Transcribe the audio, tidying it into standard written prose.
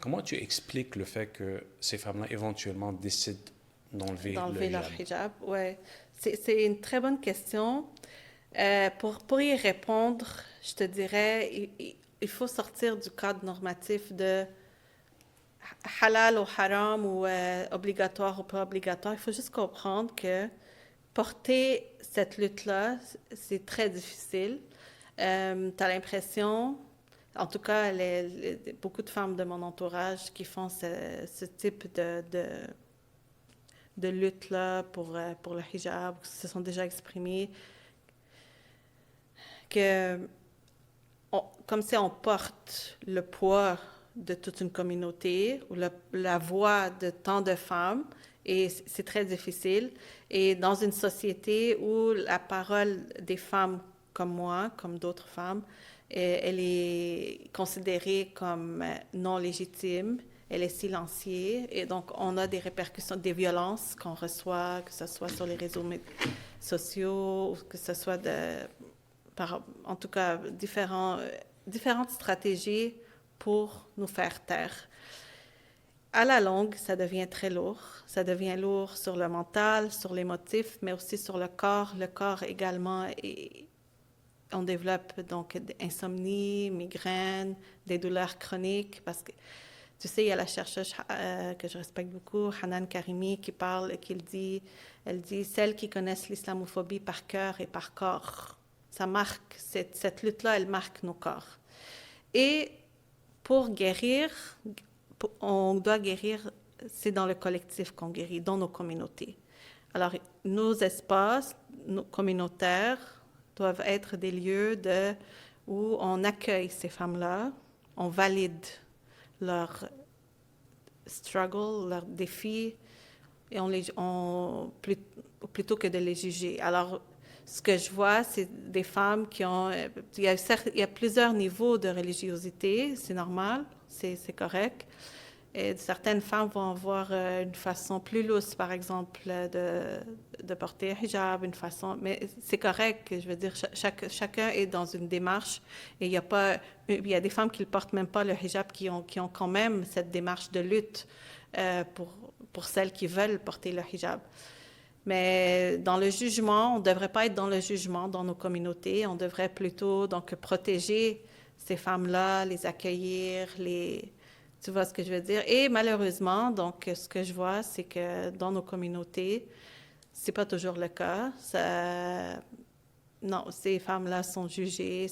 comment tu expliques le fait que ces femmes-là éventuellement décident d'enlever le D'enlever leur hijab? hijab, ouais. C'est une très bonne question. Pour y répondre, je te dirais, il faut sortir du cadre normatif de halal ou haram ou obligatoire ou pas obligatoire. Il faut juste comprendre que porter cette lutte-là, c'est très difficile. Tu as l'impression, en tout cas, beaucoup de femmes de mon entourage qui font ce type de lutte-là pour le hijab, qui se sont déjà exprimées, que comme si on porte le poids de toute une communauté ou la voix de tant de femmes, et c'est très difficile. Et dans une société où la parole des femmes comme moi, comme d'autres femmes, elle est considérée comme non légitime, elle est silenciée, et donc on a des répercussions, des violences qu'on reçoit, que ce soit sur les réseaux sociaux, ou que ce soit en tout cas différentes stratégies pour nous faire taire. À la longue, ça devient très lourd. Ça devient lourd sur le mental, sur l'émotif, mais aussi sur le corps. Le corps également, on développe donc insomnie, migraine, des douleurs chroniques, parce que tu sais, il y a la chercheuse que je respecte beaucoup, Hanan Karimi, elle dit, celles qui connaissent l'islamophobie par cœur et par corps. Ça marque, cette lutte-là, elle marque nos corps. Et pour guérir, on doit guérir, c'est dans le collectif qu'on guérit, dans nos communautés. Alors, nos espaces communautaires doivent être des lieux où on accueille ces femmes-là, on valide leur struggle, leurs défis, et plutôt que de les juger. Alors, ce que je vois, c'est des femmes qui ont... Il y a plusieurs niveaux de religiosité, c'est normal, c'est correct. Et certaines femmes vont avoir une façon plus lousse, par exemple, de porter un hijab, une façon... Mais c'est correct, je veux dire, chacun est dans une démarche. Et il y a des femmes qui ne portent même pas le hijab, qui ont quand même cette démarche de lutte pour celles qui veulent porter le hijab. Mais dans le jugement, on ne devrait pas être dans le jugement dans nos communautés. On devrait plutôt donc protéger ces femmes-là, les accueillir, tu vois ce que je veux dire? Et malheureusement, donc, ce que je vois, c'est que dans nos communautés, c'est pas toujours le cas. Non, ces femmes-là sont jugées.